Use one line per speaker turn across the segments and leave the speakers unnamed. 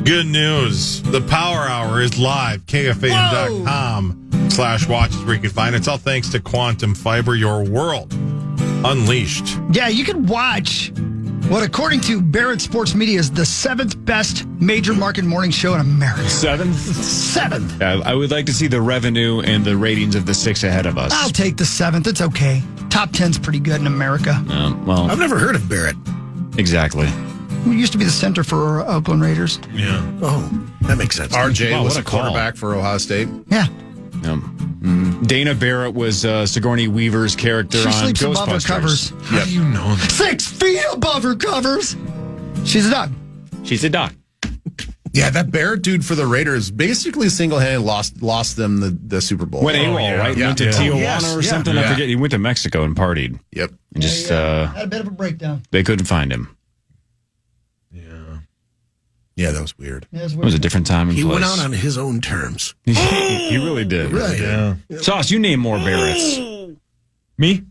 Good news. The Power Hour is live. KFAN.com/watch is where you can find it. It's all thanks to Quantum Fiber, your world unleashed.
Yeah, you can watch what, according to Barrett Sports Media, is the 7th best major market morning show in America. Seventh.
I would like to see the revenue and the ratings of the 6 ahead of us.
I'll take the 7th. It's okay. Top 10's pretty good in America.
Well,
I've never heard of Barrett.
exactly.
We used to be the center for Oakland Raiders.
Yeah.
Oh, that makes sense.
RJ
Wow,
was
what
a
a call.
quarterback for Ohio State.
Yeah.
Dana Barrett was Sigourney Weaver's character
She
on
sleeps above her
Ghostbusters.
covers.
How do you know that?
6 feet above her covers. She's a dog.
She's a doc.
Yeah, that Barrett dude for the Raiders basically single-handedly lost them the Super Bowl.
Went AWOL,
yeah.
right?
Yeah.
Went to
Yeah.
Tijuana
yes,
or
yeah.
something. I
Yeah.
forget. He went to Mexico and partied.
Yep.
And just
Had a bit of a breakdown.
they couldn't find him.
Yeah, that was weird.
Yeah,
It was a different time and
He
place.
went out on his own terms.
He really did.
Right.
Yeah.
Sauce, you name more Barretts.
Me?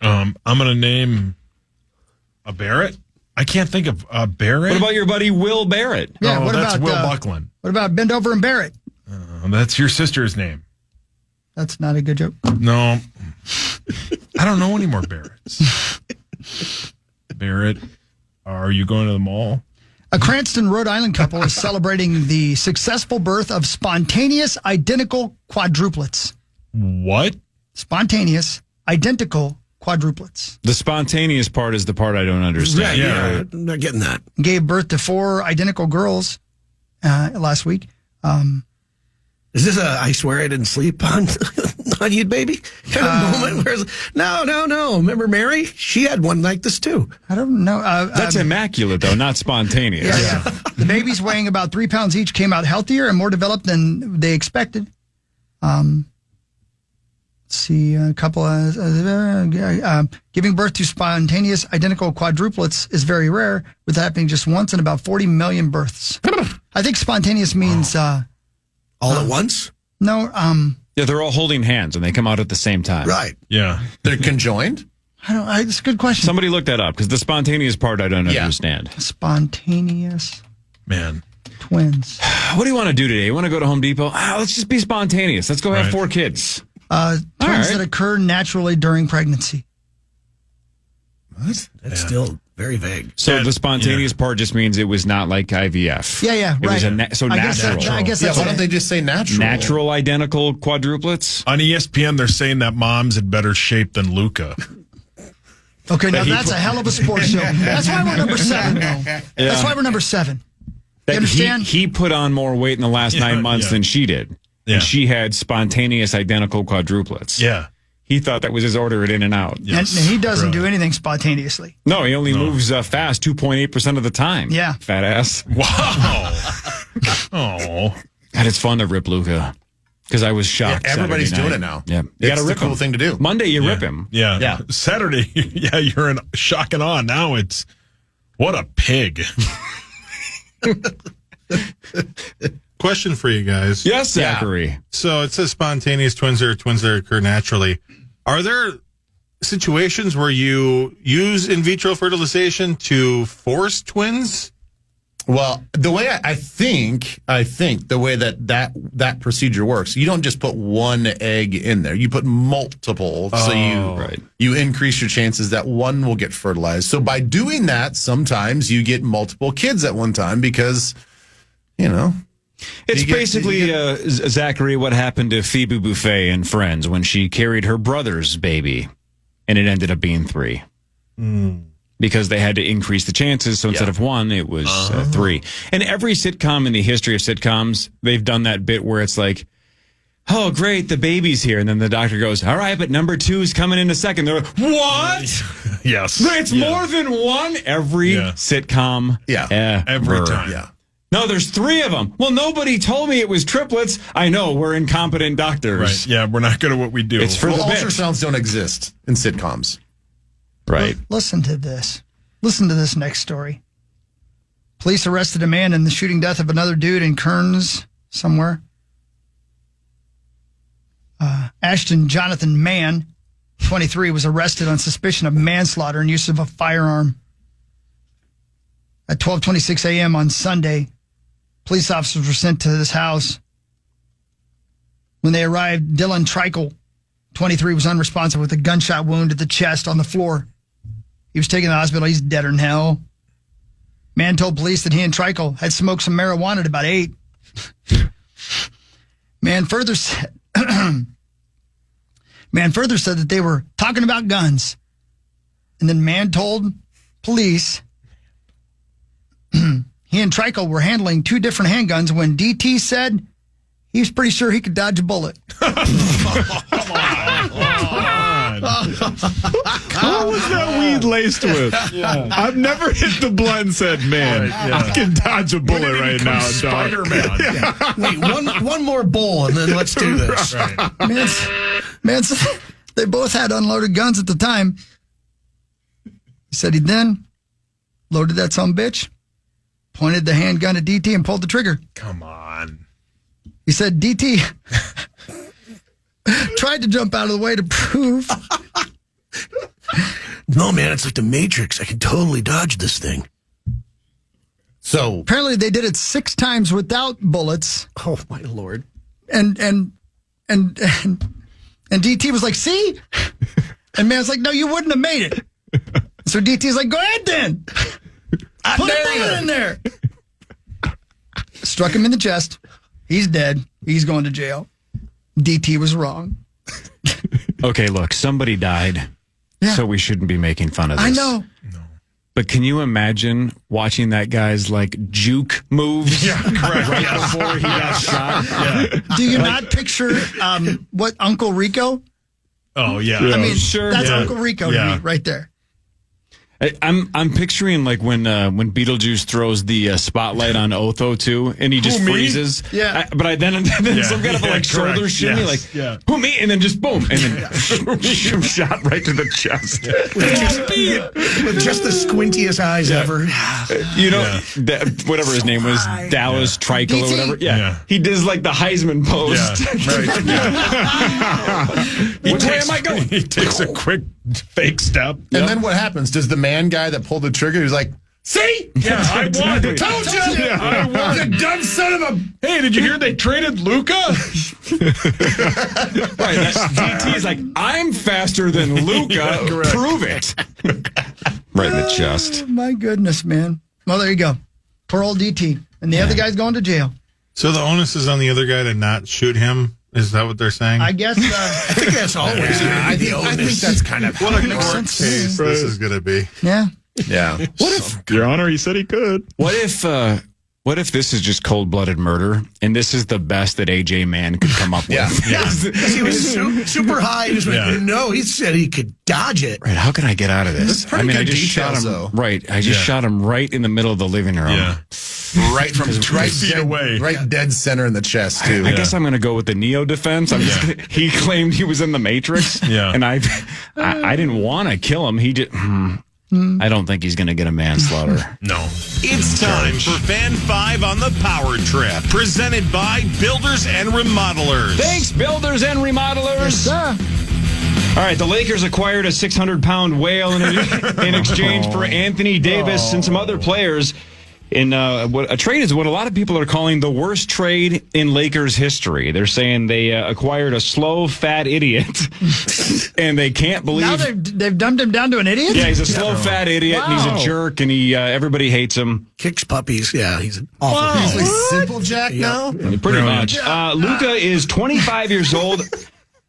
I'm going to name a Barrett. I can't think of a Barrett.
What about your buddy Will Barrett?
Yeah, what
that's
about
Will Buckland.
What about Bend Over and Barrett?
That's your sister's name.
That's not a good joke.
No. I don't know any more Barretts. Barrett, are you going to the mall?
A Cranston, Rhode Island couple is celebrating the successful birth of spontaneous identical quadruplets.
What?
Spontaneous identical quadruplets.
The spontaneous part is the part I don't understand.
Yeah.
I'm not getting that.
Gave birth to 4 identical girls last week.
Is this a I swear I didn't sleep on you, baby? Kind of moment where it's, no. Remember Mary? She had one like this too.
I don't know.
That's immaculate, though, not spontaneous.
Yeah. The babies weighing about 3 pounds each came out healthier and more developed than they expected. Let's see, a couple giving birth to spontaneous identical quadruplets is very rare, with happening just once in about 40 million births. I think spontaneous means
All at once?
no.
Yeah, they're all holding hands and they come out at the same time.
Right.
Yeah.
They're conjoined?
It's a good question.
Somebody look that up because the spontaneous part I don't
Yeah.
understand.
Spontaneous
Man.
twins.
What do you want to do today? You want to go to Home Depot? Let's just be spontaneous. Let's go have
Right.
4 kids.
Twins
right.
that occur naturally during pregnancy.
What?
That's still very vague.
So
Yeah,
the spontaneous part just means it was not like IVF.
Yeah,
It
right.
was so
I guess
natural.
I guess
Yeah,
that's
why don't they just say natural?
Natural identical quadruplets?
On ESPN, they're saying that mom's in better shape than Luca.
Okay, now that's a hell of a sports show. That's why we're number 7, though. That's why we're number 7.
That
understand?
He put on more weight in the last 9 months than she did.
Yeah.
And she had spontaneous identical quadruplets.
Yeah.
He thought that was his order in and out.
Yes.
And he doesn't do anything spontaneously.
No, he only moves fast 2.8% of the time.
Yeah.
Fat ass.
Wow. Oh.
God, it's fun to rip Luca. Because I was shocked.
Yeah, everybody's
Saturday
doing
night.
it now.
Yeah. You
It's
gotta
the
rip
cool
him.
thing to do.
Monday, you rip him.
Yeah.
Yeah.
Saturday, yeah, you're in shock and awe. Now it's, what a pig. Question for you guys.
Yes, Zachary.
So it says spontaneous twins are twins that occur naturally. Are there situations where you use in vitro fertilization to force twins?
Well, the way I think the way that procedure works, you don't just put one egg in there. You put multiple. So you increase your chances that one will get fertilized. So by doing that, sometimes you get multiple kids at one time because,
It's basically, Zachary, what happened to Phoebe Buffet in Friends when she carried her brother's baby, and it ended up being 3. Because they had to increase the chances, so instead of 1, it was 3. And every sitcom in the history of sitcoms, they've done that bit where it's like, oh, great, the baby's here. And then the doctor goes, all right, but number 2 is coming in a second. They're like, what?
Yes.
It's more than 1? Every sitcom
Every
ever.
time.
Yeah.
No, there's 3 of them. Well, nobody told me it was triplets. I know, we're incompetent doctors.
Right. Yeah, we're not good at what we do.
It's for the bit.
ultrasounds don't exist in sitcoms.
Right.
Listen to this. Listen to this next story. Police arrested a man in the shooting death of another dude in Kearns somewhere. Ashton Jonathan Mann, 23, was arrested on suspicion of manslaughter and use of a firearm. At 12:26 a.m. on Sunday, police officers were sent to this house. When they arrived, Dylan Treichel, 23, was unresponsive with a gunshot wound to the chest on the floor. He was taken to the hospital. He's deader than hell. Man told police that he and Treichel had smoked some marijuana at about 8. Man further said that they were talking about guns. And then man told police he and Treichel were handling 2 different handguns when DT said he was pretty sure he could dodge a bullet.
What was that weed laced with? Yeah. I've never hit the blunt and said, man, I can dodge a bullet right now, dog.
Spider-Man. Yeah. Wait, one more bowl and then let's do this.
Man, they both had unloaded guns at the time. He said he then loaded that sumbitch, pointed the handgun at DT, and pulled the trigger.
Come on.
He said DT tried to jump out of the way to prove.
No, man, it's like the Matrix. I can totally dodge this thing.
So
Apparently they did it 6 times without bullets.
Oh, my Lord.
And DT was like, see? And man's like, no, you wouldn't have made it. So DT's like, go ahead then. Put a bullet in there. Struck him in the chest. He's dead. He's going to jail. DT was wrong.
Okay, look, somebody died, so we shouldn't be making fun of this.
I know.
But can you imagine watching that guy's like juke moves right before he got shot?
Yeah. Do you not picture what Uncle Rico?
Oh, yeah.
I mean,
sure.
That's Uncle Rico to me right there.
I'm picturing like when Beetlejuice throws the spotlight on Otho too, and he just freezes.
Yeah.
But then some kind of like shoulder shimmy, like who me, and then just boom, and then shot right to the chest.
With just the squintiest eyes ever.
You know, whatever his name was, Dallas Treichel or whatever. Yeah. He does like the Heisman pose. Which way am I going?
He takes a quick fake step.
And then what happens? Does the man guy that pulled the trigger, he's like, see?
Yeah, I won.
I told you.
Yeah, I won.
You dumb son of a...
Hey, did you hear they traded Luca?
Right. DT's like, I'm faster than Luca. Prove it. Right in the chest.
Oh, my goodness, man. Well, there you go. Poor old DT. And the other guy's going to jail.
So the onus is on the other guy to not shoot him? Is that what they're saying?
I guess.
I think that's always.
I think that's kind of
what a court case this is going to be.
Yeah.
Yeah.
What if, Your Honor, he said he could.
What if this is just cold-blooded murder, and this is the best that AJ Mann could come up with?
Yeah. He was super high. He was like, no, he said he could dodge it.
Right. How can I get out of this? I mean, I just shot him.
Though.
Right. I just shot him right in the middle of the living room.
Yeah.
Right from 3 feet away. Right dead center in the chest, too.
I guess I'm going to go with the Neo defense. He claimed he was in the Matrix. And I didn't want to kill him. He did. I don't think he's going to get a manslaughter.
No.
It's time for Fan 5 on the Power Trip, presented by Builders and Remodelers.
Thanks, Builders and Remodelers. All right, the Lakers acquired a 600-pound whale in exchange for Anthony Davis and some other players. In what a trade is what a lot of people are calling the worst trade in Lakers history. They're saying they acquired a slow, fat idiot, and they can't believe
now they've dumbed him down to an idiot.
Yeah, he's a slow, fat idiot, and he's a jerk, and everybody hates him.
Kicks puppies. Yeah, he's an awful.
He's like Simple Jack now.
Pretty much. Luka is 25 years old.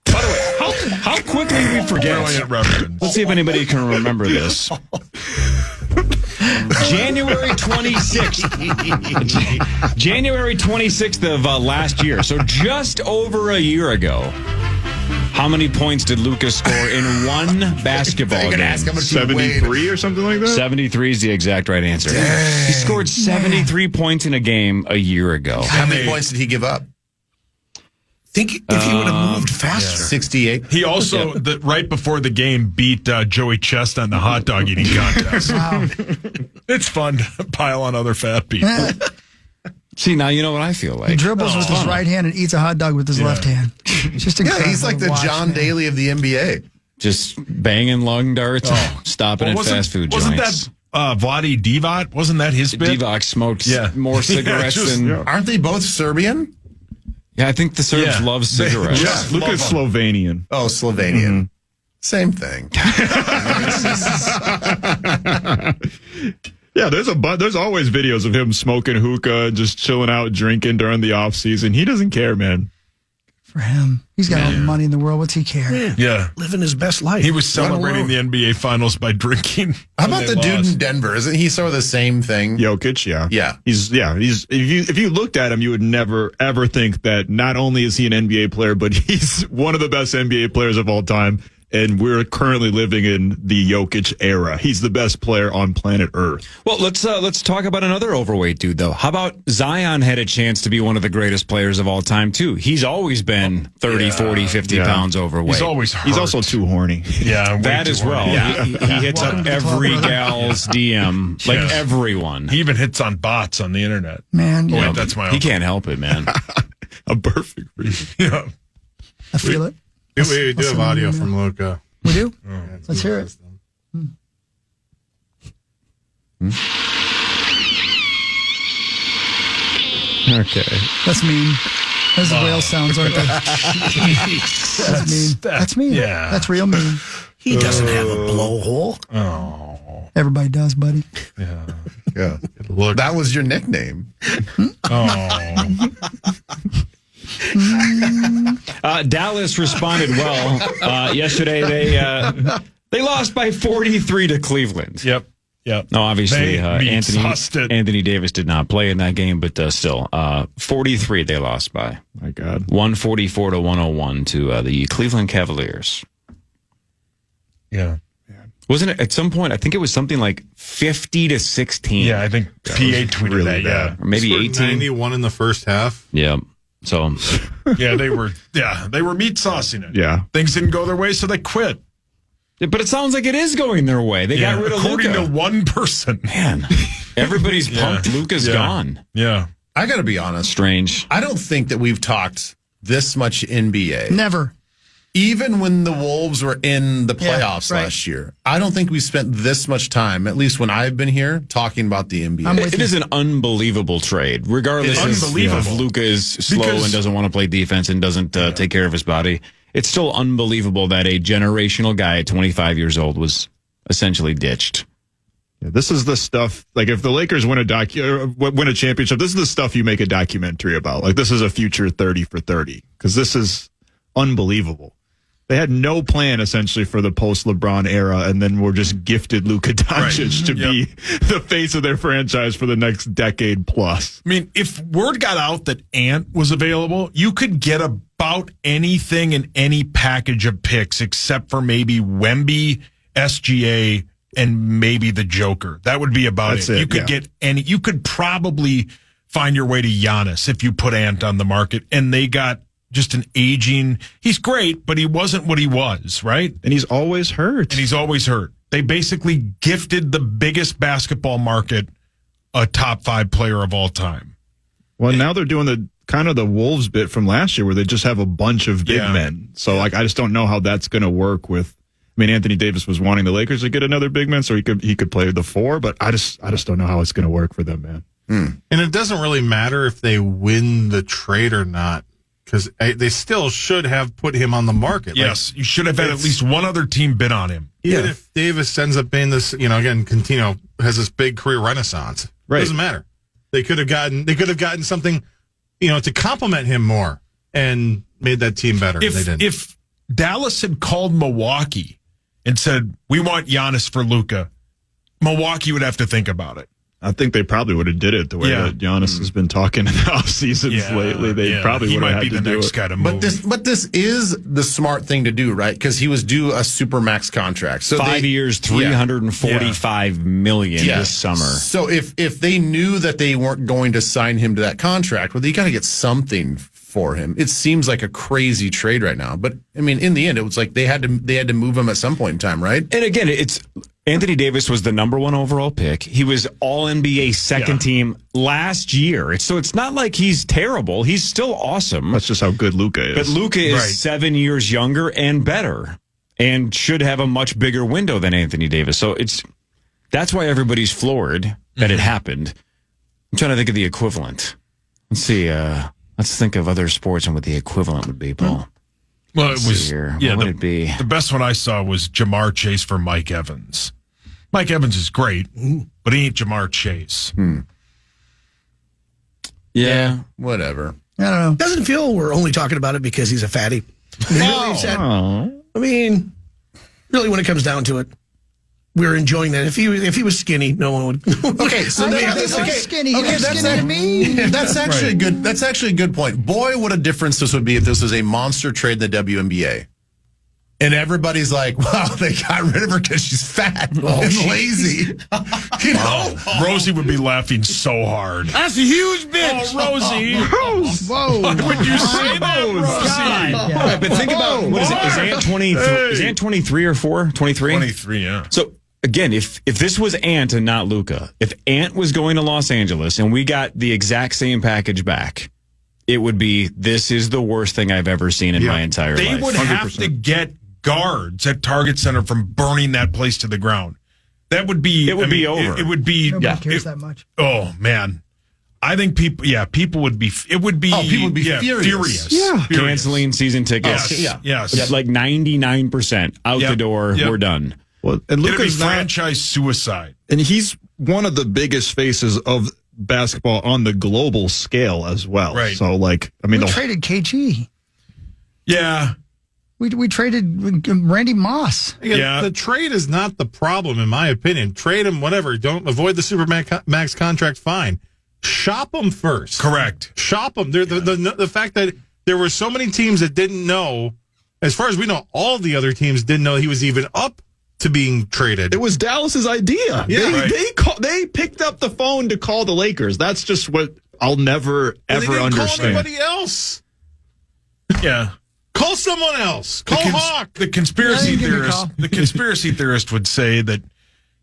By the way, how quickly we forget. Let's see if anybody can remember this. January 26th of last year. So just over a year ago. How many points did Luka score in one basketball game?
Ask how much
73 or something like that?
73 is the exact right answer. Dang. He scored 73 points in a game a year ago.
How many points did he give up?
Think if he would have moved faster.
68.
He also, right before the game, beat Joey Chest on the hot dog eating contest.
Wow.
It's fun to pile on other fat people.
See, now you know what I feel like.
He dribbles with his right hand and eats a hot dog with his left hand. Just incredible.
He's like the John Daly of the NBA.
Just banging lung darts, stopping at fast food joints.
Wasn't that Vlade Divac? Wasn't that his bit?
Divac smoked more cigarettes than.
Aren't they both Serbian?
Yeah, I think the Serbs love cigarettes.
Luka's Slovenian.
Oh, Slovenian. Same thing.
Yeah, there's always videos of him smoking hookah and just chilling out, drinking during the off season. He doesn't care, man.
For him, he's got all the money in the world. What's he care?
Yeah,
living his best life.
he was celebrating the NBA Finals by drinking.
How about the dude in Denver? Isn't he sort of the same thing?
Jokic, yeah.
Yeah.
He's if you looked at him, you would never ever think that not only is he an NBA player, but he's one of the best NBA players of all time. And we're currently living in the Jokic era. He's the best player on planet Earth.
Well, let's talk about another overweight dude, though. How about Zion had a chance to be one of the greatest players of all time, too? He's always been 30, 40, 50 pounds overweight.
He's always hurt. He's also too horny.
Yeah,
that as well.
Yeah.
He hits up every gal's DM, like everyone.
He even hits on bots on the internet.
Man,
Wait, that's my
He can't help it, man.
A perfect reason. Yeah.
I feel it.
We do have audio from Luka.
We do? Let's hear it.
Okay.
That's mean. Those whale sounds, aren't they? That's mean. That's mean.
Yeah.
That's real mean.
He doesn't have a blowhole.
Oh.
Everybody does, buddy.
Yeah.
Look.
That was your nickname.
Dallas responded well yesterday. They lost by 43 to Cleveland.
Yep.
No, obviously,
Exhausted.
Anthony Davis did not play in that game, but still, 43 they lost by.
My God.
144 to 101 to the Cleveland Cavaliers.
Yeah.
Wasn't it at some point? I think it was something like 50 to 16.
Yeah, I think PA tweeted
really
that.
bad.
Yeah.
Or maybe 18.
91 in the first half.
Yeah. So
Yeah, they were meat saucing it.
Yeah.
Things didn't go their way, so they quit.
but it sounds like it is going their way. They got rid of
according
Luka.
to one person.
Man, everybody's pumped. Luka's gone.
Yeah.
I got to be honest.
Strange.
I don't think that we've talked this much NBA.
Never.
Even when the Wolves were in the
Yeah,
playoffs
right.
last year, I don't think we spent this much time, at least when I've been here, talking about the NBA.
I'm with
It is an unbelievable trade, regardless
It is unbelievable.
if Luka is slow
Because-
and doesn't want to play defense and doesn't take care of his body. It's still unbelievable that a generational guy at 25 years old was essentially ditched.
Yeah, this is the stuff, like if the Lakers win a championship, this is the stuff you make a documentary about. Like this is a future 30 for 30 because this is unbelievable. They had no plan essentially for the post-LeBron era, and then were just gifted Luka Doncic to be the face of their franchise for the next decade plus.
I mean, if word got out that Ant was available, you could get about anything in any package of picks except for maybe Wemby, SGA, and maybe the Joker. That would be about
That's
it.
it,
You could get any. You could probably find your way to Giannis if you put Ant on the market, and they got just an aging. He's great, but he wasn't what he was, right?
And he's always hurt.
And he's always hurt. They basically gifted the biggest basketball market a top 5 player of all time.
Well, now they're doing the kind of the Wolves bit from last year where they just have a bunch of big men. So like I just don't know how that's going to work with. I mean, Anthony Davis was wanting the Lakers to get another big man so he could play the 4, but I just don't know how it's going to work for them, man.
And it doesn't really matter if they win the trade or not, because they still should have put him on the market.
Yes, you should have had at least one other team bid on him.
Even if Davis ends up being this, again, Contino has this big career renaissance.
Right.
It doesn't matter. They could have gotten something, to complement him more and made that team better. They didn't.
If Dallas had called Milwaukee and said, we want Giannis for Luka, Milwaukee would have to think about it.
I think they probably would have did it the way that Giannis has been talking in the off seasons lately. They probably would have had to do it.
He might be the next guy to move.
But this is the smart thing to do, right? Because he was due a supermax contract. So
5 years, $345 million this summer.
So if they knew that they weren't going to sign him to that contract, well, you got to get something for him. It seems like a crazy trade right now, but I mean, in the end, it was like they had to move him at some point in time, right?
And again, it's Anthony Davis was the number 1 overall pick. He was all NBA second team last year. So it's not like he's terrible. He's still awesome.
That's just how good Luka is.
But Luka is 7 years younger and better and should have a much bigger window than Anthony Davis. So That's why everybody's floored that it happened. I'm trying to think of the equivalent. Let's see. Let's think of other sports and what the equivalent would be, Paul.
Well, it was,
what
yeah,
would it be?
The best one I saw was Jamar Chase for Mike Evans. Mike Evans is great, but he ain't Jamar Chase.
Yeah.
Whatever.
I don't know.
Doesn't feel we're only talking about it because he's a fatty. I mean, really, when it comes down to it, we're enjoying that. If he was skinny, no one would.
Okay, so
Skinny. Skinny to me.
That's actually good. That's actually a good point. Boy, what a difference this would be if this was a monster trade in the WNBA. And everybody's like, wow, they got rid of her because she's fat and lazy. You know?
Rosie would be laughing so hard.
That's a huge bitch.
Oh, Rosie.
Whoa.
Why would you say that, Rosie?
Right, but think about, what is it? Is Ant 23? Is Ant 23 or 4? 23?
23, yeah.
So, again, if this was Ant and not Luca, if Ant was going to Los Angeles and we got the exact same package back, it would be, this is the worst thing I've ever seen in my entire
They
life.
would have
100%.
to get guards at Target Center from burning that place to the ground. That would be...
It would be over.
It would be...
Nobody cares that much.
Oh, man. I think people would be... It would be...
people would be furious.
Yeah.
Canceling season tickets.
Yes.
Like 99% out the door.
Yep.
We're done.
Well, and
It'd be
Luka's not,
franchise suicide.
and he's one of the biggest faces of basketball on the global scale as well.
Right.
So, like, I mean,
We traded KG.
Yeah.
We traded Randy Muss.
Yeah.
The trade is not the problem, in my opinion. Trade him, whatever. Don't avoid the Supermax contract, fine. Shop him first.
Correct.
Shop him. The fact that there were so many teams that didn't know, as far as we know, all the other teams didn't know he was even up to being traded.
it was Dallas's idea.
Yeah,
They picked up the phone to call the Lakers. That's just what I'll never
They
ever
didn't
understand.
call anybody else.
Yeah.
Call someone else. Call Hawk.
The conspiracy
Yeah, you can give me a
theorist.
call.
The conspiracy theorist would say that,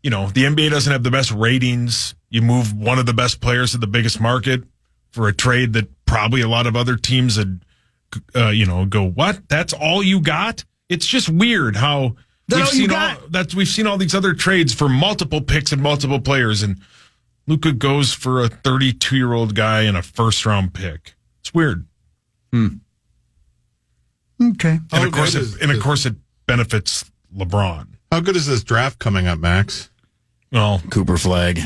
the NBA doesn't have the best ratings. You move one of the best players to the biggest market for a trade that probably a lot of other teams would, go, what? That's all you got? It's just weird how we've seen all these other trades for multiple picks and multiple players, and Luka goes for a 32-year-old guy and a first-round pick. It's weird.
Okay.
How
And of course,
good
it benefits LeBron.
How good is this draft coming up, Max?
Well,
Cooper Flag.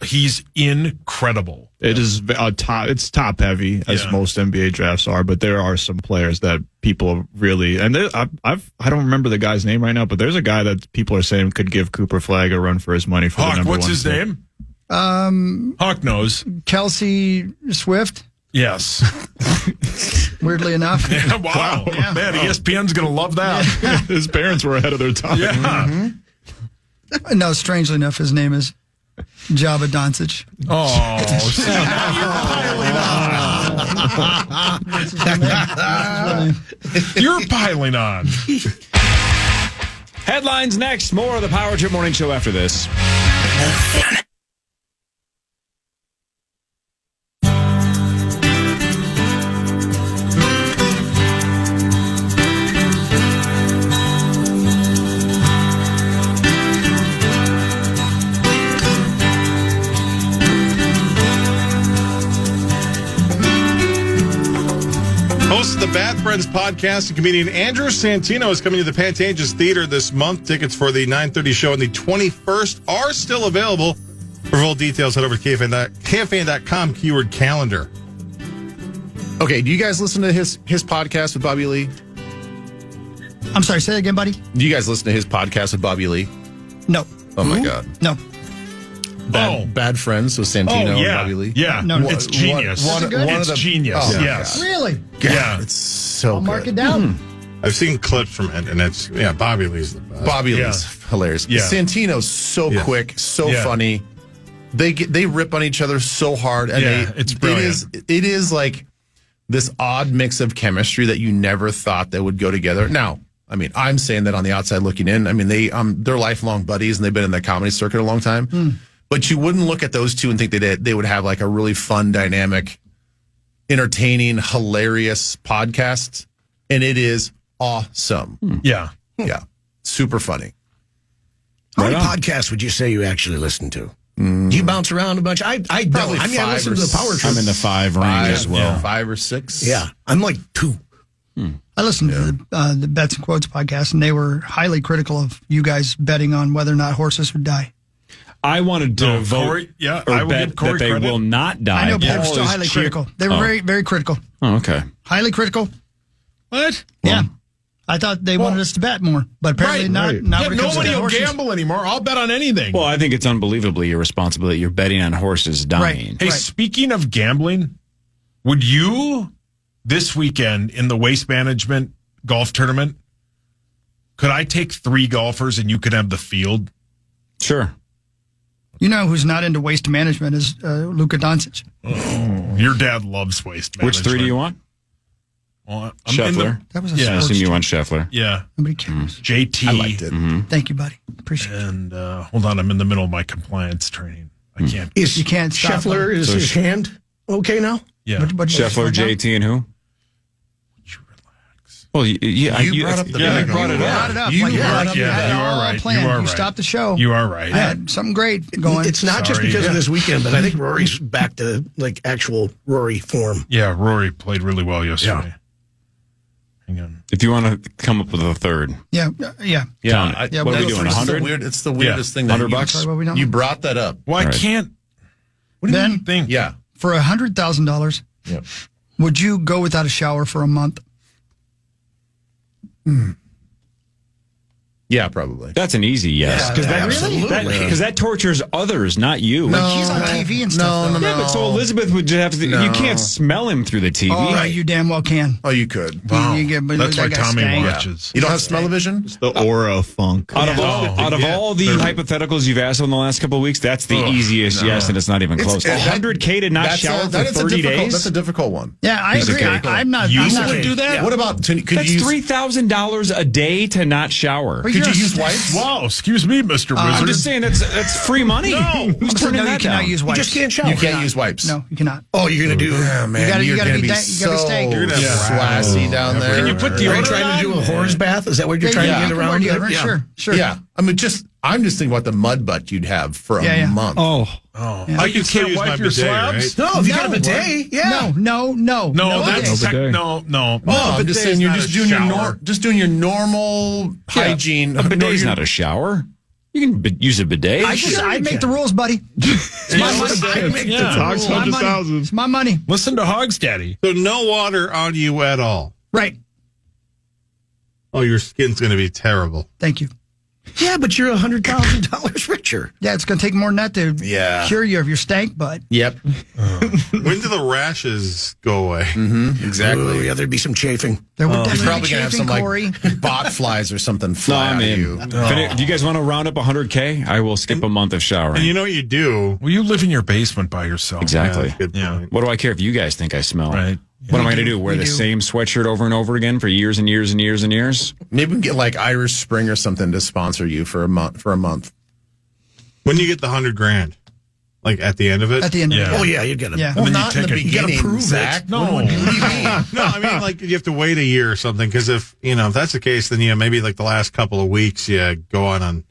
he's incredible.
It is it's top heavy as
Yeah.
most NBA drafts are, but there are some players that people really and I don't remember the guy's name right now, but there's a guy that people are saying could give Cooper Flag a run for his money for the
Hawk,
number
what's
one
his
pick.
name? Hawk knows.
Kelsey Swift,
Yes.
weirdly enough.
Wow. Man, ESPN's going to love that.
His parents were ahead of their time.
Yeah.
No, strangely enough, his name is Jabba Doncic.
Oh, see, now you're piling on.
Headlines next. More of the Power Trip Morning Show after this.
Host of the Bad Friends podcast and comedian Andrew Santino is coming to the Pantages Theater this month. Tickets for the 9:30 show on the 21st are still available. For full details, head over to KFAN.com, keyword calendar.
Okay, do you guys listen to his podcast with Bobby Lee?
I'm sorry, say that again, buddy?
Do you guys listen to his podcast with Bobby Lee?
No.
Oh my God.
No.
Bad Friends with Santino and Bobby Lee?
Yeah.
No, no.
It's genius.
One
It's
of the-
genius.
Oh,
yes.
Really?
Yeah.
It's so
I'll
good.
mark it down.
I've seen clips from it, and it's, Bobby Lee's the best.
Bobby
Yeah.
Lee's hilarious.
Yeah.
Santino's so
Yeah.
quick, so
Yeah.
funny. They rip on each other so hard, and
Yeah, it's brilliant.
It is like this odd mix of chemistry that you never thought that would go together. Now, I mean, I'm saying that on the outside looking in. I mean, they're lifelong buddies, and they've been in the comedy circuit a long time. But you wouldn't look at those two and think they would have like a really fun, dynamic, entertaining, hilarious podcast, and it is awesome.
Yeah.
Yeah, super funny.
How many podcasts would you say you actually listen to? Do you bounce around a bunch? I don't. I mean, I listen to the Power Trip.
I'm in the 5 range as well.
Yeah, 5 or 6.
Yeah, I'm like 2.
I listened to the Bets and Quotes podcast, and they were highly critical of you guys betting on whether or not horses would die.
I wanted to vote
Corey,
or
I will
bet
give Corey
that they
credit.
will not die.
I know, but they were
Paul
still
is
highly
cheer-
critical. They were very, very critical.
Oh, okay.
Highly critical.
What?
Yeah. I thought they wanted us to bet more, but apparently not.
Yeah,
Not when it comes to
nobody will
horses.
gamble anymore. I'll bet on anything.
Well, I think it's unbelievably irresponsible that you're betting on horses dying.
Hey, speaking of gambling, would you this weekend in the Waste Management golf tournament, could I take 3 golfers and you could have the field?
Sure.
You know who's not into waste management is Luka Doncic.
Your dad loves waste management.
Which 3 do you want?
Well,
Scheffler.
That was a
I
sports
assume you
joke.
want Scheffler.
Yeah.
Nobody cares.
JT.
I liked it.
Thank you, buddy. Appreciate it.
And hold on, I'm in the middle of my compliance training. I can't.
Is
You can't stop.
Scheffler, is his hand okay now?
Yeah.
What-
Scheffler, JT, and who? Well, yeah,
You brought up the
yeah,
big
I brought
one.
it up.
Brought it up.
You
like,
brought up
you
the-
had it
you are
all
right.
planned.
You are
You
right.
stopped the show.
You are right.
I had something great going.
It's not just
Sorry.
because of this weekend, but I think Rory's back to like actual Rory form.
Yeah, Rory played really well yesterday. Hang on.
If you want to come up with a third.
Yeah.
Yeah.
Yeah,
What are we
that's
doing,
It's the
100?
weird. It's the weirdest thing.
$100
That
bucks?
Sorry, what we done?
You brought that up.
Well, I
Right.
can't. What do you
Ben?
think?
Yeah.
For $100,000,
Yep.
would you go without a shower for a month?
Yeah, probably.
That's an easy yes. Because
absolutely.
that tortures others, not you.
He's on TV and stuff. though.
Yeah, but so Elizabeth would just have to. You can't smell him through the TV.
Oh, you damn well can.
Oh, you could.
Wow.
You get- but
That's
that
why
guy
Tommy
stank.
watches.
You don't have smell-o-vision?
The aura of funk.
Out of all the hypotheticals you've asked in the last couple of weeks, that's the easiest yes, and it's not even close. $100K to not shower for 30 days.
That's a difficult one.
Yeah, I
He's
agree.
okay.
I'm not.
You
I'm not,
would do that?
What about? Could
That's
you use?
$3,000 a day to not shower.
But
Could
you're
you
a
use
stank.
wipes?
Wow, excuse me, Mr.
I'm
Wizard.
just saying that's free money. Who's turning
No, you
that
cannot
down?
use
You
wipes.
just can't shower.
You can't use wipes.
No, you cannot.
Oh, you're going to do.
Yeah, man.
gotta- you
You're
gotta
gonna
be
be
da- you gotta be
so
stank. You're
gonna have
swassy down there.
Can you put
Are you
deodorant
trying to do a
on?
horse bath? Is that what you're trying to get around?
Deodorant,
Yeah.
Sure.
Yeah. I mean, I'm just thinking about the mud butt you'd have for a month.
Oh,
Oh, you can't
use my
wipe your
bidet,
slabs?
right?
No, if you got a bidet, yeah.
No.
No, that's
bidet.
no.
No, I'm just saying you're just doing your normal hygiene.
A bidet's not a shower. You can use a bidet.
I make the rules, buddy. It's my money.
Yeah.
Talks
It's my money.
100,000.
It's my money.
Listen to Hogs Daddy.
So no water on you at all.
Right.
Oh, your skin's going to be terrible.
Thank you.
Yeah, but you're $100,000 richer.
Yeah, it's going to take more than that to cure you of your stank butt.
Yep.
When do the rashes go away?
Exactly.
Ooh, yeah, there'd be some chafing.
There would
You're
definitely
probably
be
gonna have
chafing,
some
Corey.
like bot flies or something
No,
fly
I'm
out of
in.
you.
Do you guys want to round up 100K? I will skip a month of showering.
And you know what you do?
Well, you live in your basement by yourself.
Exactly.
Yeah, good point.
What do I care if you guys think I smell?
Right.
What am I going to do? Wear
We
the
do.
same sweatshirt over and over again for years and years and years and years?
Maybe we can get like Irish Spring or something to sponsor you for a month.
When you get the $100,000, like at the end of it.
At the end of
Yeah.
it.
Oh, yeah, you'd get it.
Yeah.
And then
not
you
in
take
the
it.
You gotta
beginning,
prove it.
Zach.
No.
What do you mean?
No, I mean like you have to wait a year or something. Because if that's the case, then maybe like the last couple of weeks you go on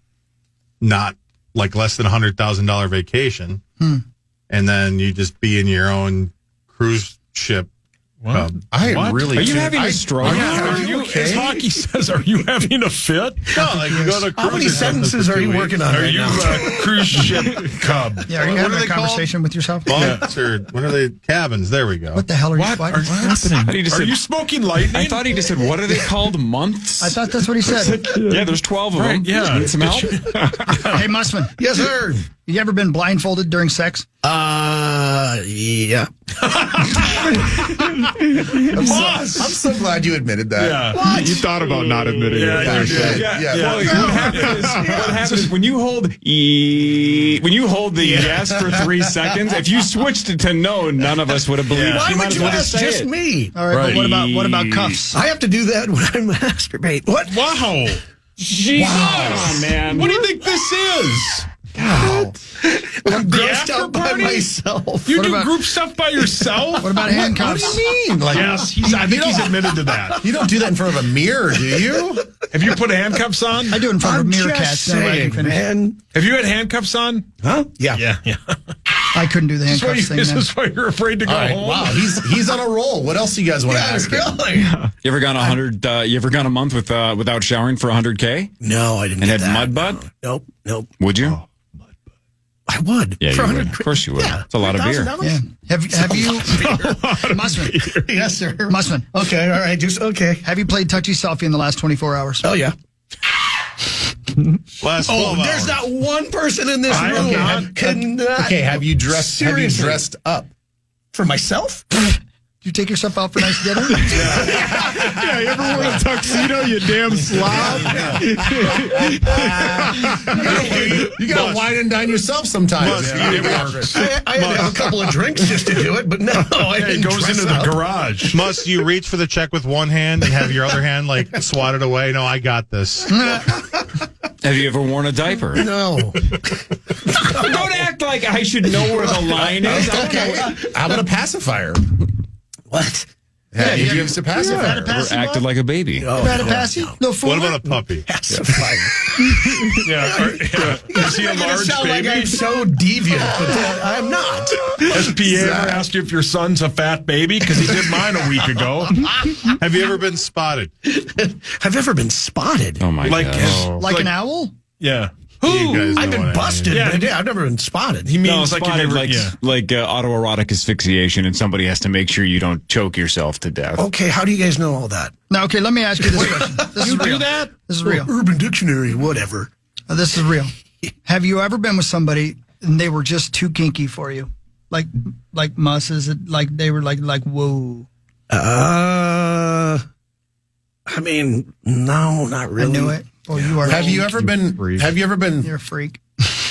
not like less than $100,000 vacation, and then you just be in your own cruise ship.
What?
I really.
Are you
do-
having
I-
a stroke?
Are you, as Hockey says, are you having a fit?
No, like you go to
How many
cruise or something
sentences
for
are
2
you
weeks.
working on
Are
right
you
now?
a cruise ship cub?
Yeah, are you
What
having
are
a
they called?
conversation with yourself?
Bunks or what are they? Cabins. There we go.
What the hell are you
What?
fighting?
I thought he just
Are
said,
you smoking lightning?
I thought he just said, what are they called? Months?
I thought that's what he said.
Yeah, there's 12 of them.
yeah.
Need some help?
Hey, Mussman,
Yes, sir.
you ever been blindfolded during sex?
Yeah.
I'm so glad you admitted that.
Yeah.
You thought about not admitting
Yeah,
it.
you
first.
did.
Yeah.
Well, what happens is when you hold the yes for 3 seconds, if you switched it to no, none of us would have believed.
Yeah.
Why
You might
would
as
you
well just
ask
say
just
it.
me?
All right,
Right.
but what about cuffs?
I have to do that when I masturbate. What?
Wow.
Jeez. Come on, man.
What do you think this is?
I'm grossed out by
party?
myself.
You
What
do
about-
group stuff by yourself?
What about handcuffs?
What do you mean? Like,
Yes, I think he's admitted to that.
you don't do that in front of a mirror, do you?
Have you put handcuffs on?
I do it in front of
I'm
mirror
just
cats. Nobody can
saying,
finish.
man.
Have you had handcuffs on?
Huh? Yeah.
Yeah.
I couldn't do the
This
handcuffs thing.
is
then.
why you're afraid to go
All right,
home.
wow, he's on a roll. What else do you guys want to ask him?
Really?
You ever gone 100? You ever gone a month without showering for 100K
No, I didn't
and
get
had
that.
mud butt?
Nope.
Would you?
I would.
Yeah,
For
you would.
100
Of course you would.
Yeah.
It's a lot of beer.
$1,000?
Yeah. Have you, Mussman?
Yes, sir.
Mussman,
Okay, all right. Just okay.
have you played touchy selfie in the last 24 hours?
Oh, yeah.
Last 12
Oh, there's
hours.
not one person in this
I
room
am not.
cannot.
Okay, have you
Seriously.
dressed up?
For myself?
Did you take yourself out for a nice dinner?
Yeah, you ever wear a tuxedo, you damn slob?
You gotta wine and dine yourself sometimes.
Must,
Every
it
actress.
I had to have a couple of drinks just to do it, but no, I
Yeah, he
didn't
goes
dress
into the
up.
garage.
Must you reach for the check with one hand and have your other hand like swatted away? No, I got this.
Have you ever worn a diaper?
No.
Don't act like I should know where the line is.
Okay. How about a pacifier?
What?
Have you used a pacifier?
Or acted like a baby.
Oh,
Had a passy? No fool.
What about a puppy?
pacifier.
Is he a
I'm gonna
large
sound like
baby?
I'm so deviant, but I'm not.
Has Pierre ever asked you if your son's a fat baby? Because he did mine a week ago.
Have you ever been spotted?
I've ever been spotted.
Oh my
Like,
god.
Like an owl?
yeah.
You guys know
I've
what I
been
mean.
busted,
Yeah.
but yeah, I've never been spotted.
He
No,
means like
spotted
you never,
like
yeah.
autoerotic asphyxiation, and somebody has to make sure you don't choke yourself to death.
Okay, how do you guys know all that?
Now, okay, let me ask you this question. This is real.
that?
This is real.
Urban Dictionary, whatever.
This is real. Have you ever been with somebody and they were just too kinky for you? Like Muss, is it like they were like whoa?
I mean, no, not
I
really.
knew it. Oh, you are.
Have you ever been? Have you ever been?
You're a freak.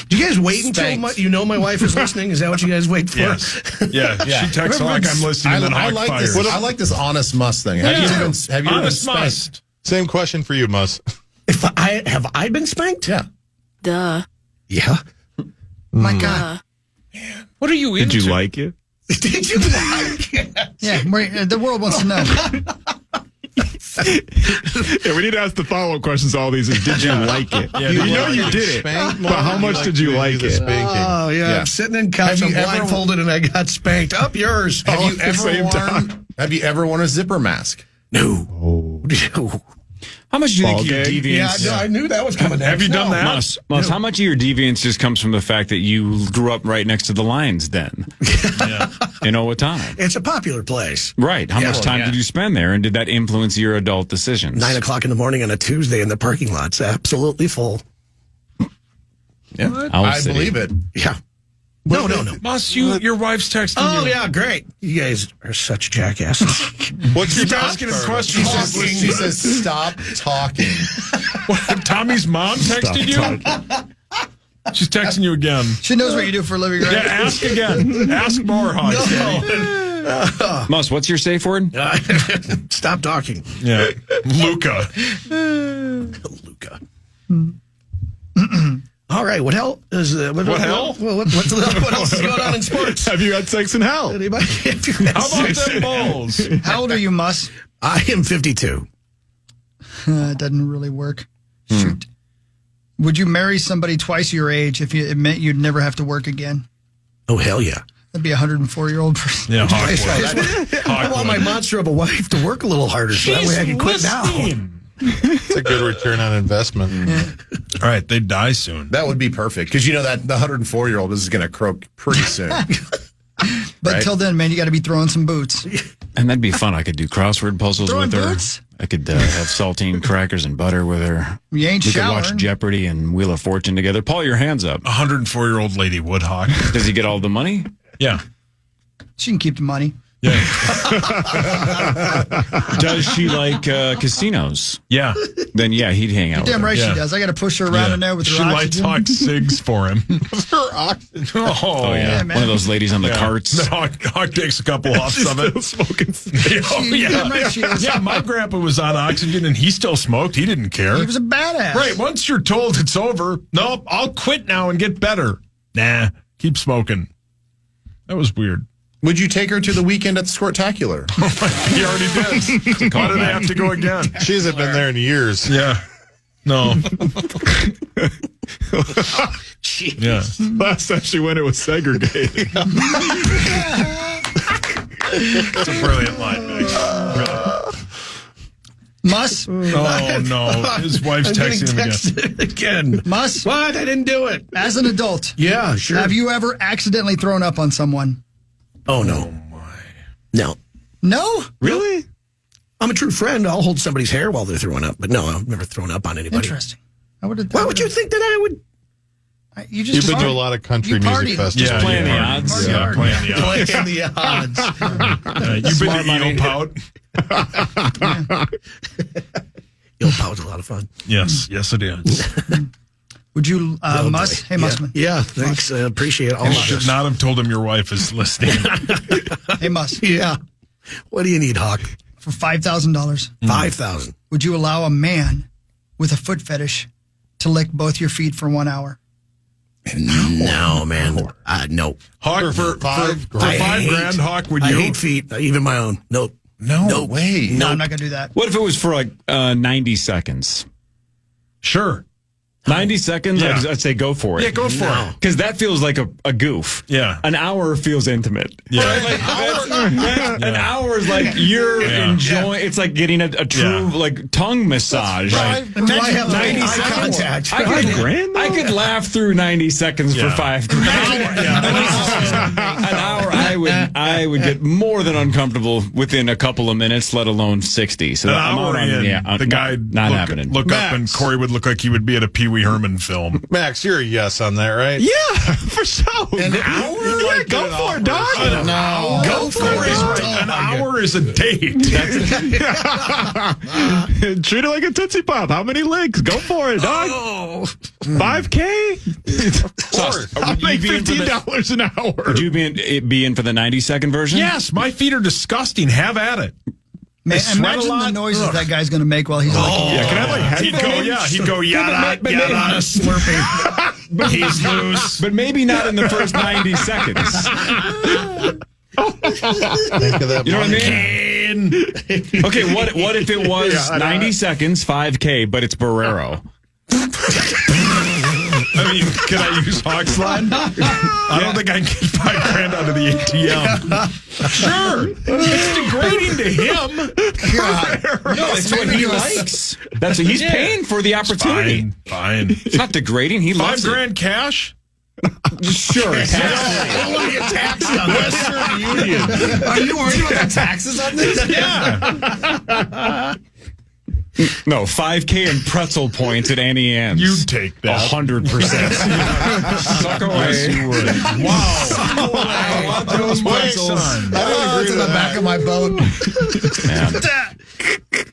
Do you guys wait until
Spanked.
you know my wife is listening? Is that what you guys wait for?
Yes. Yeah. She texts like I'm listening, and then
I
hawk
like
fires.
this. I like this honest Muss thing. Have you ever been? Have you ever been
Honest
spanked?
must.
Same question for you, Muss.
If I been spanked?
Yeah.
Duh.
Yeah.
My God.
What are you
Did
into?
you like it?
Did you like it?
Yeah, the world wants to know.
Yeah, we need to ask the follow-up questions to all these. Did you like it?
Yeah,
you
did you
know
like
you
it?
did it.
Spanked
But how much did you like
the
it?
spanking?
Oh, yeah.
Yeah.
I'm sitting in couch,
Have
I'm
you ever-
blindfolded, and I got spanked. Up yours.
Have
All
you
at the
ever
same
worn? Have you ever worn a zipper mask?
No.
How much do you
Ball
think your
gag?
Yeah,
deviance?
no, I knew that was coming.
Have you done that?
Muss, how much of your deviance just comes from the fact that you grew up right next to the Lions Den? In Owatonna.
It's a popular place.
Right. How
Yeah.
much time did you spend there, and did that influence your adult decisions?
9 o'clock in the morning on a Tuesday, and the parking lot's absolutely full.
Yeah,
Owl
I
City.
believe it.
Yeah. No.
Must your wife's texting
Oh,
you?
yeah, great. You guys are such jackasses.
What's your
Keep asking him questions.
She says, "Stop talking."
What, Tommy's mom texted you? She's texting you again.
She knows what you do for a living, right?
Yeah, ask again. Ask more, Hawk.
Muss, what's your safe word?
Stop talking.
Yeah. Luca.
Luca. All right, what hell is what
hell?
What else is going on in sports?
Have you had sex in hell?
Anybody?
How about them balls?
How old are you, Muss?
I am 52.
It doesn't really work. Shoot. Would you marry somebody twice your age if it meant you'd never have to work again?
Oh, hell yeah.
That'd be a 104-year-old person.
Yeah,
I
Hawk.
want my monster of a wife to work a little harder so that way I can quit now.
It's a good return on investment.
All right, they die soon.
That would be perfect because you know that the 104-year-old is going to croak pretty soon.
But
Right.
till then, man, you got to be throwing some boots.
And that'd be fun. I could do crossword puzzles
Throwing
with her.
boots?
I could have saltine crackers and butter with her.
You ain't
We could
showering.
watch Jeopardy and Wheel of Fortune together. Paul, your hands up.
104-year-old lady would Hawk.
Does he get all the money?
Yeah.
She can keep the money.
Yeah.
Does she like casinos?
Yeah.
Then yeah, he'd hang out.
Damn
with her.
right
Yeah.
she does. I got to push her around in there with
She
her
lights
oxygen.
Hawk cigs for him.
Her oxygen.
Oh,
Yeah,
man.
one of those ladies on the carts.
Then Hawk takes a couple huffs of it.
Smoking.
Damn right she is.
Yeah, my grandpa was on oxygen and he still smoked. He didn't care.
He was a badass.
Right. Once you're told it's over, nope, I'll quit now and get better. Nah, keep smoking. That was weird.
Would you take her to the weekend at the Squirtacular?
He already did. Why do they have to go again?
She hasn't been there in years.
Yeah. No. Yeah.
Last time she went, it was segregated.
It's a brilliant line, Max. Really.
Muss?
Oh, no. His wife's
I'm getting
texting him again.
texted again.
Muss?
What? I didn't do it.
As an adult,
Yeah, sure.
have you ever accidentally thrown up on someone?
Oh, no. No.
No?
Really?
I'm a true friend. I'll hold somebody's hair while they're throwing up. But no, I've never thrown up on anybody.
Interesting. Why would
you think that I would?
You just
You've been to a
party.
lot of country
You
music
partied.
festivals.
Yeah,
playing the
yeah.
odds.
Party
Yeah,
hard.
playing the odds.
Playing the odds.
You've been
Smart
to
money.
Eel Pout?
Eel Pout's a lot of fun.
Yes. Yes, it is.
Would you,
Oh,
Muss?
boy.
Hey, Mussman.
Yeah, thanks. I appreciate all
You
of
should
this.
not have told him your wife is listening.
Hey, Muss.
Yeah. What do you need, Hawk?
For $5,000,
5,000.
would you allow a man with a foot fetish to lick both your feet for 1 hour?
No, man. No.
Hawk, for
$5
$5,000, Hawk, would
I
you?
hate feet, even my own. Nope.
No way.
No, I'm not going to do that.
What if it was for like 90 seconds?
Sure.
90 seconds,
Yeah.
I'd say go for it.
Yeah, go for it.
Because that feels like a goof.
Yeah.
An hour feels intimate.
Yeah.
An hour is like you're
Yeah.
enjoying. It's like getting a true
Yeah.
like tongue massage.
Right.
Do I have
90
eye
seconds?
contact?
I could laugh through 90 seconds
Yeah.
for $5,000. An hour, I would get more than uncomfortable within a couple of minutes, let alone 60. So
An
I'm
hour
out on,
in,
yeah,
the guy
not happening.
look up and Corey would look like he would be at a Pee Wee Herman film.
Max, you're a yes on that, right?
Yeah, for sure.
An hour?
Yeah, go for it, dog.
No.
Go for it. An hour is a date.
Treat it like a Tootsie Pop. How many licks? Go for it, dog. $5K? I'll make $15 an hour.
Would you be in for the 90-second version?
Yes, my feet are disgusting. Have at it.
Man,
sweat a
imagine the
lot.
noises that guy's going to make while he's licking.
Yeah, can I have like headphones?
He'd go yada yada slurping. He's loose.
But maybe not in the first 90 seconds.
Think of that
You know what I
money.
mean? Okay, what if it was 90 seconds, $5K, but it's Barrero?
I mean, can I use Hawk's line? I don't think I can get $5,000 out of the ATM. Sure. It's degrading to him.
No, that's what he likes. That's what he's paying for the opportunity.
Fine.
It's not degrading. He loves
$5,000 cash?
Sure.
I want to get taxed on this. Are you worried about the taxes on this?
Yeah.
No, $5K and pretzel points at Annie Ann's.
You'd take that.
100%. Suck away.
Yes, you would. Wow.
I want those pretzels.
It's in the back of my boat.
Man.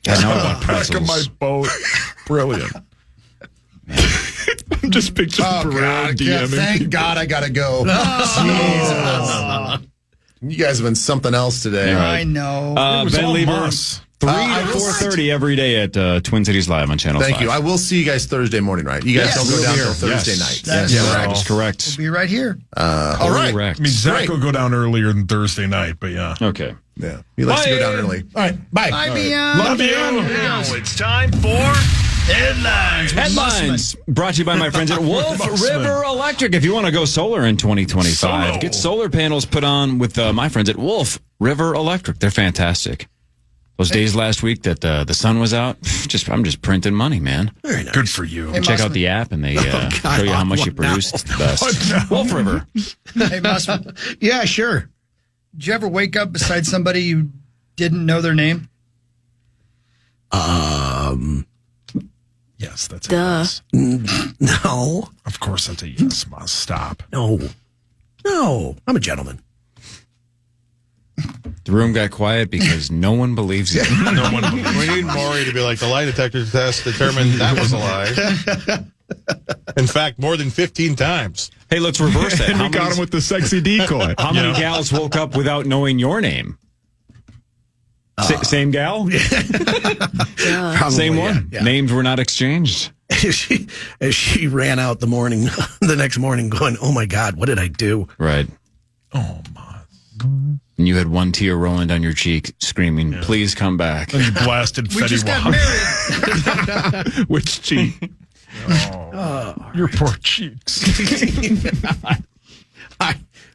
I know I want
Back of my
pretzels.
boat. Brilliant.
I'm just picturing Barrero DMing.
Thank God I gotta go. You guys have been something else today.
I know.
It was
Ben
all
Lieber,
Muss.
3 to 4:30 every day at Twin Cities Live on Channel 5.
Thank you. I will see you guys Thursday morning, right? You guys
Yes.
don't go down
We'll
until
be
Thursday
Yes.
night.
That's
That is correct.
We'll be right here.
All right.
Correct.
I mean, Zach will go down earlier than Thursday night, but yeah.
Okay.
Yeah. He likes to go down early. All right. Bye.
Bye,
All right.
Beyond.
Love you.
Now it's time for Headlines.
Headlines brought to you by my friends at Wolf River Electric. If you want to go solar in 2025,
Solo.
get solar panels put on with my friends at Wolf River Electric. They're fantastic. Those days last week that the sun was out, I'm just printing money, man.
Very nice.
Good for you.
Check out the app and they show you how much you produce. It's the best. Wolf River.
Hey, Mussman,
Yeah, sure.
did you ever wake up beside somebody you didn't know their name?
Yes, that's a
Duh.
yes.
No.
Of course, that's a yes, Muss. Stop.
No. No. I'm a gentleman.
The room got quiet because no one believes you.
No one believes.
We need Maury to be like, the lie detector test determined that was a lie. In fact, more than 15 times.
Hey, let's reverse that.
And we got him with the sexy decoy.
How many gals woke up without knowing your name? Same gal?
Probably,
Same one?
yeah.
Names were not exchanged?
As she ran out the next morning going, oh my God, what did I do?
Right.
Oh, my.
And you had one tear rolling down your cheek, screaming, please come back.
And you blasted
We
Fetty
just got
Wap.
married.
Which cheek?
Your poor cheeks.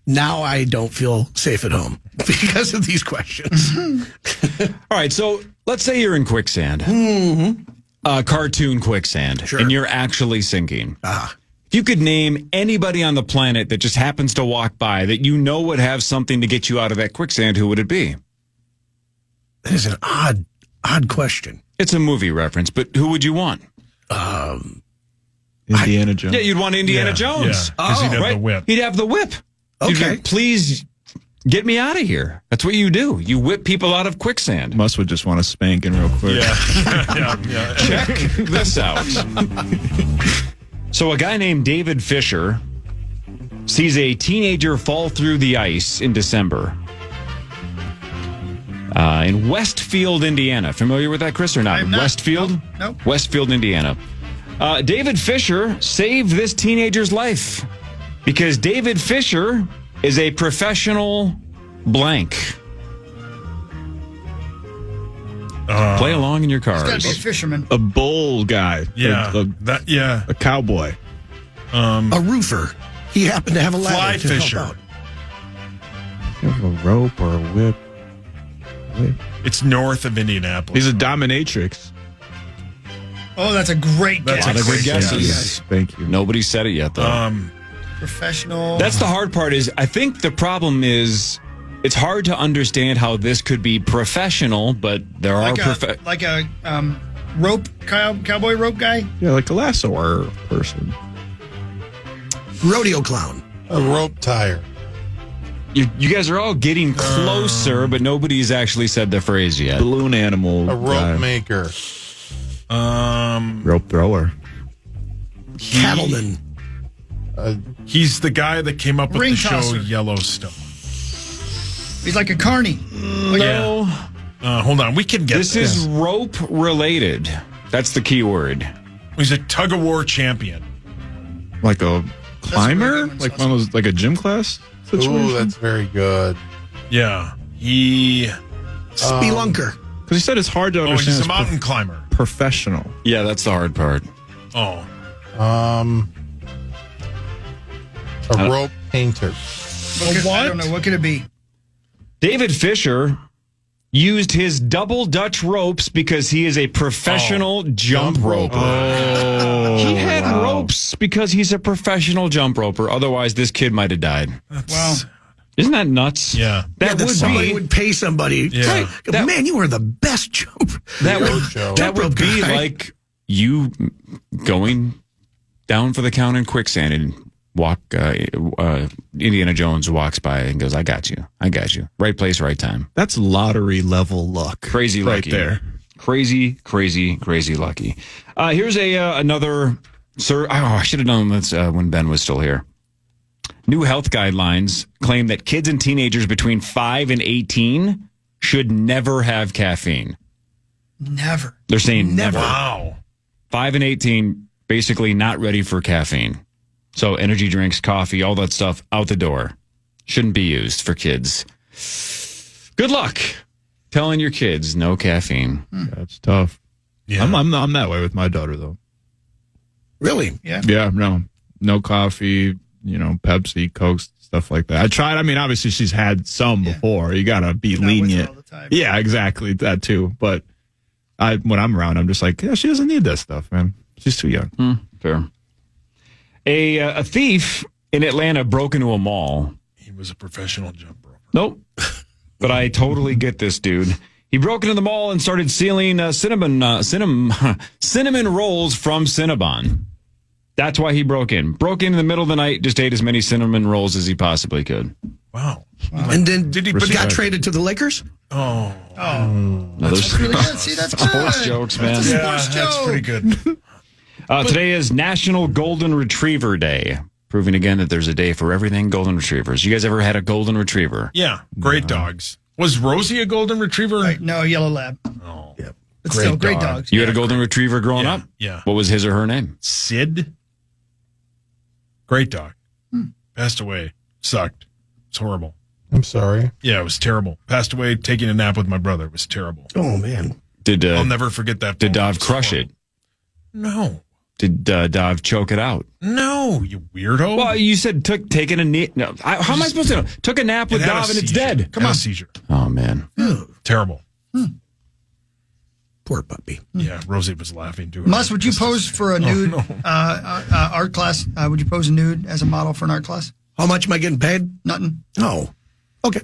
Now I don't feel safe at home because of these questions.
All right, so let's say you're in quicksand. Cartoon quicksand.
Sure.
And you're actually sinking. If you could name anybody on the planet that just happens to walk by that you know would have something to get you out of that quicksand, who would it be?
That is an odd question.
It's a movie reference, but who would you want?
Indiana Jones.
Yeah, you'd want Indiana Jones.
Yeah, 'cause he'd have the whip.
He'd have the whip. You'd be
Okay.
like, please get me out of here. That's what you do. You whip people out of quicksand.
Muss would just want to spank in real quick.
Yeah.
Check this out. So a guy named David Fisher sees a teenager fall through the ice in December in Westfield, Indiana. Familiar with that, Chris, or not?
I'm not.
Westfield?
Nope.
Westfield, Indiana. David Fisher saved this teenager's life because David Fisher is a professional blank. Play along in your
Got to be a
cars.
fisherman.
A bull guy.
Yeah.
A cowboy.
A roofer. He happened to have a ladder
Fly
to help
fisher.
out.
You have a rope or a whip.
It's north of Indianapolis.
He's a dominatrix.
Oh, that's a great
That's
guess.
a great
Good
guess.
guesses.
Thank you.
Nobody said it yet, though.
Professional.
That's the hard part. Is I think the problem is it's hard to understand how this could be professional, but there are
like a rope cowboy rope guy.
Yeah, like a lassoer person.
Rodeo clown.
A rope tire.
you guys are all getting closer, but nobody's actually said the phrase yet.
Balloon animal.
A rope
guy.
maker.
Rope thrower.
Cattleman.
He's the guy that came up with
Ring
the show
tosser.
Yellowstone.
He's like a carny.
No,
Hold on, we can get
this is rope related. That's the key word.
He's a tug of war champion.
Like a climber?
That's
Like one of those, like a gym class situation?
Ooh, that's very good.
Yeah, he.
Spelunker.
Because he said it's hard to
Oh,
understand.
he's a
as
mountain climber.
professional.
Yeah, that's the hard part.
Oh,
A rope painter.
I don't know. What could it be?
David Fisher used his double Dutch ropes because he is a professional jump roper. He had ropes because he's a professional jump roper. Otherwise, this kid might have died.
Wow.
Isn't that nuts?
yeah.
That would
somebody
be.
would pay somebody.
Yeah.
Right. Man, you were the best jumper.
That would,
Joe.
that would be
guy.
like you going down for the count in quicksand and walk. Indiana Jones walks by and goes, "I got you. I got you. Right place, right time."
That's lottery level luck.
Crazy
right
lucky
there.
Crazy lucky. Here's another. Sir, I should have known this when Ben was still here. New health guidelines claim that kids and teenagers between 5 and 18 should never have caffeine.
Never.
They're saying never.
Wow.
5 and 18, basically not ready for caffeine. So energy drinks, coffee, all that stuff out the door. Shouldn't be used for kids. Good luck telling your kids no caffeine.
That's tough.
Yeah.
I'm that way with my daughter though.
Really?
Yeah.
Yeah, no coffee, Pepsi, Coke, stuff like that. I tried. I mean, obviously she's had some before. You gotta be
Not with her
lenient.
all the time.
Yeah, exactly. That too. But when I'm around, I'm just like, yeah, she doesn't need that stuff, man. She's too young.
Fair. A thief in Atlanta broke into a mall.
He was a professional jump roper.
Nope. But I totally get this dude. He broke into the mall and started stealing cinnamon rolls from Cinnabon. That's why he broke in. Broke in the middle of the night, just ate as many cinnamon rolls as he possibly could.
Wow.
And then
Did he-
but
but
got
he-
traded to the Lakers?
Oh,
Those
Really good. See, that's good.
sports jokes, man.
That's a
yeah,
sports
that's
joke.
pretty good.
Today is National Golden Retriever Day, proving again that there's a day for everything golden retrievers. You guys ever had a golden retriever?
Yeah, great dogs. Was Rosie a golden retriever?
No, yellow lab.
Oh,
But still, great dogs.
You had a golden retriever growing
Yeah,
up?
yeah.
What was his or her name?
Sid. Great dog. Passed away. Sucked. It's horrible.
I'm sorry.
Yeah, it was terrible. Passed away taking a nap with my brother. It was terrible.
Oh, man.
Did
I'll never forget that.
did
moment.
Dov crush it?
No.
Did Dov choke it out?
No, you weirdo.
Well, you said taking a nap. No, how am I supposed to know? Took a nap with
It had a
Dov and it's
seizure.
dead.
Come on. Seizure.
Oh man.
Terrible.
Poor puppy.
Yeah, Rosie was laughing too.
Muss, would you pose for a nude art class? Would you pose a nude as a model for an art class?
How much am I getting paid?
Nothing.
Oh, okay.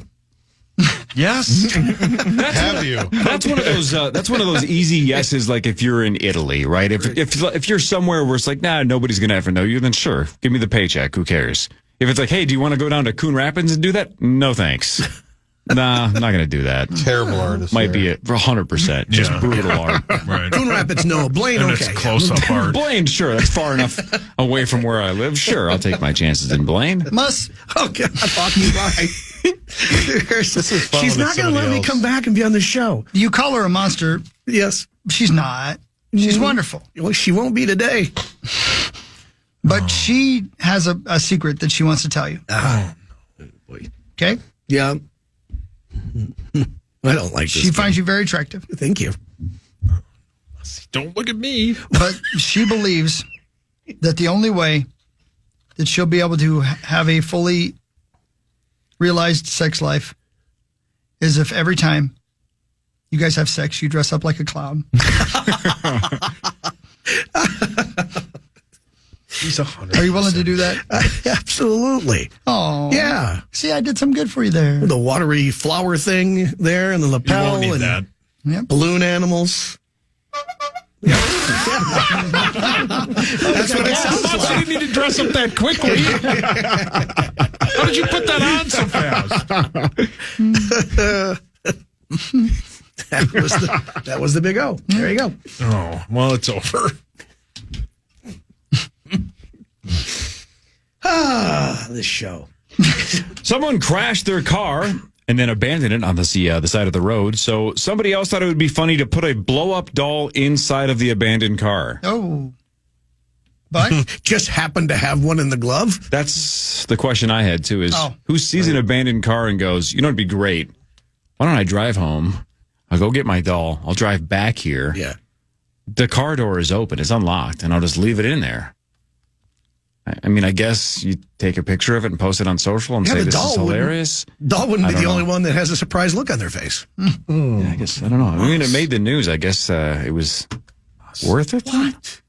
Yes.
Have you?
That's one of those. That's one of those easy yeses. Like if you're in Italy, right? If you're somewhere where it's like, nah, nobody's gonna ever know you, then sure, give me the paycheck. Who cares? If it's like, hey, do you want to go down to Coon Rapids and do that? No, thanks. Nah, I'm not gonna do that.
Terrible artist.
Might be it for 100%. Just
Yeah.
brutal art.
Right.
Coon Rapids, no. Blaine,
And
okay.
it's close up art.
Blaine, sure, that's far enough away from where I live. Sure, I'll take my chances in Blaine.
Muss,
Okay, I thought you lied.
This is fun
She's
when
not
it's
going to let
somebody
me
else.
come back and be on the show.
you call her a monster.
Yes.
She's not. She's wonderful.
Well, she won't be today.
But she has a secret that she wants to tell you.
Boy.
Okay?
Yeah. I don't like this.
She finds you very attractive,
Thank you.
Don't look at me.
but she believes that the only way that she'll be able to have a fully realized sex life is if every time you guys have sex, you dress up like a clown.
He's 100.
Are you willing to do that?
Absolutely.
Oh,
Yeah.
See, I did some good for you there.
The watery flower thing there and the
You
lapel
won't need
and
that.
Yep.
balloon animals. That's what it sounds
Muss,
like.
you didn't need to dress up that quickly. How did you put that on so fast?
That was the big O. There you go.
Oh, well, it's over.
This show.
Someone crashed their car and then abandoned it on the side of the road. So somebody else thought it would be funny to put a blow-up doll inside of the abandoned car.
Oh. But
Just happened to have one in the glove.
That's the question I had, too, is
Oh.
who sees an abandoned car and goes, you know, it'd be great. Why don't I drive home? I'll go get my doll. I'll drive back here.
Yeah.
The car door is open. It's unlocked, and I'll just leave it in there. I mean, I guess you take a picture of it and post it on social and
Yeah,
say
the
this
doll
is
wouldn't-
hilarious.
Doll wouldn't be
I
the
don't
only
know.
one that has a surprised look on their face.
Yeah, I guess, I don't know. I mean, it made the news. I guess it was worth it. What?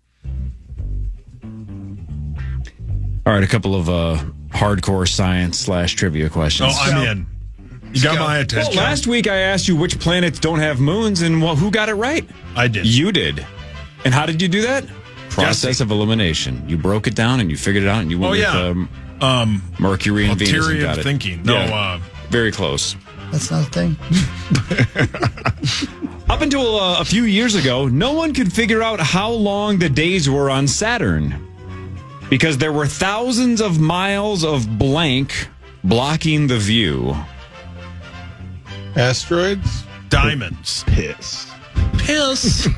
All right, a couple of hardcore science / trivia questions.
Oh, I'm in. You got my
Well,
attention.
last week I asked you which planets don't have moons, and who got it right?
I did.
You did. And how did you do that? Process of elimination. You broke it down and you figured it out, and you went
Oh, yeah.
with Mercury and Venus and
Theory
got
of
it.
thinking. No,
Yeah. Very close.
that's not a thing.
Up until a few years ago, no one could figure out how long the days were on Saturn because there were thousands of miles of blank blocking the view.
Asteroids?
diamonds.
Piss.
Piss.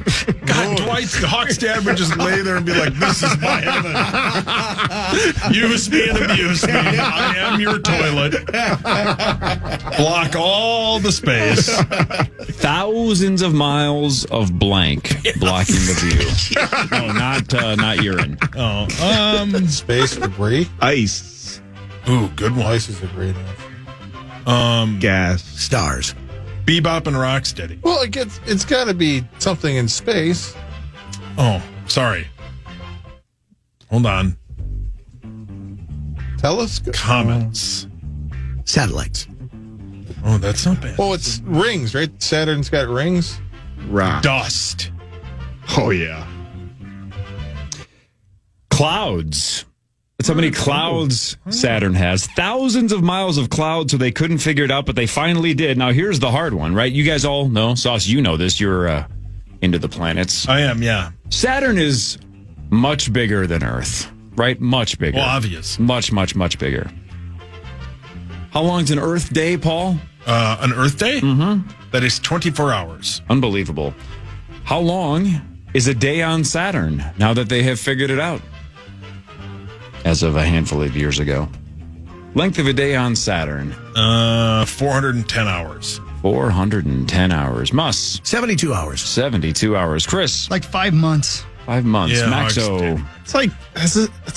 God, Dwight Hawk's dad would just lay there and be like, this is my heaven. Use me and abuse me. I am your toilet. Block all the space.
Thousands of miles of blank blocking the view. No, not urine.
Oh,
Space debris?
Ice.
ooh, good one.
Ice is a great answer.
Gas.
Stars.
Bebop and Rocksteady.
Well, it's got to be something in space.
Oh, sorry. Hold on.
Telescope?
Comets.
Satellites.
Oh, that's not bad.
Well, it's rings, right? Saturn's got rings.
Rock.
That's how many clouds Saturn has. Thousands of miles of clouds, so they couldn't figure it out, but they finally did. Now, here's the hard one, right? You guys all know. Sauce, you know this. You're into the planets.
I am, yeah.
Saturn is much bigger than Earth, right? Much bigger.
Well, obvious.
Much, much, much bigger. How long's an Earth day, Paul?
An Earth day?
Mm-hmm.
That is 24 hours.
Unbelievable. How long is a day on Saturn now that they have figured it out? As of a handful of years ago. Length of a day on Saturn.
410 hours.
410 hours. Muss.
72 hours.
72 hours. Chris.
Like 5 months.
5 months.
Yeah,
Maxo.
It's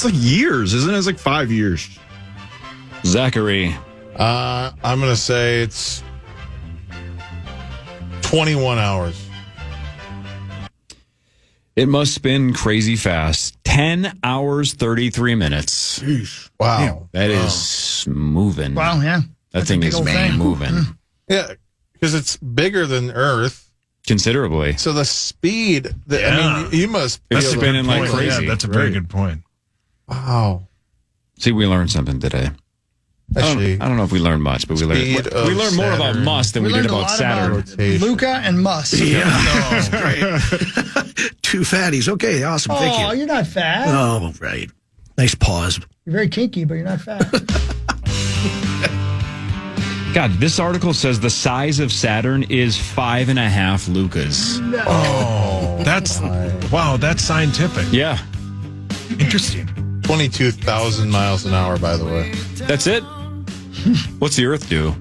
like years, isn't it? It's like 5 years.
Zachary.
I'm going to say it's 21 hours.
It must spin crazy fast. 10 hours, 33 minutes.
Wow.
That is moving.
Wow, yeah.
That thing is moving.
Yeah, because it's bigger than Earth.
Considerably.
So the speed, I mean, you must be
It's
able to-
spinning like crazy.
Yeah, that's a very good point.
Wow.
See, we learned something today.
Actually,
I don't know if we learned much, but we
Speed of
learned more about
Saturn.
Muss than we did
learned a
about
lot
Saturn.
rotation.
Luca and Muss.
Yeah. Two fatties. Okay, awesome. Thank
Oh,
you.
you're not fat.
Oh, right. Nice pause.
You're very kinky, but you're not fat.
God, this article says the size of Saturn is 5.5 Lucas.
Oh, that's scientific.
Yeah,
Interesting.
22,000 miles an hour, by the way.
that's it. What's the Earth do?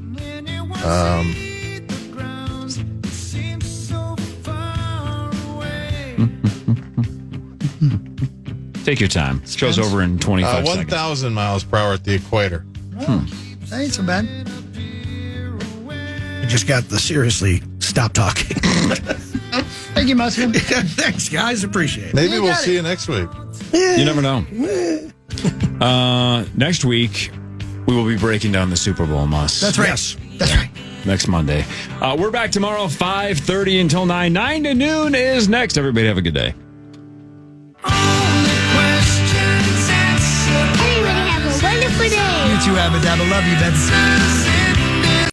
Take your time. Show's over in 25 seconds.
1,000 miles per hour at the equator.
That ain't so bad.
You just got the seriously stop talking.
Thank you, Muslim.
Thanks, guys. Appreciate it.
Maybe
You
we'll
got
see
it.
you next week.
You never know. Next week, we will be breaking down the Super Bowl, Muss.
That's right.
Yes.
That's right.
Next Monday. We're back tomorrow, 5:30 until 9. 9 to noon is next. Everybody have a good day.
Everybody have a wonderful day.
You too, Abba Dabba. Love you, baby.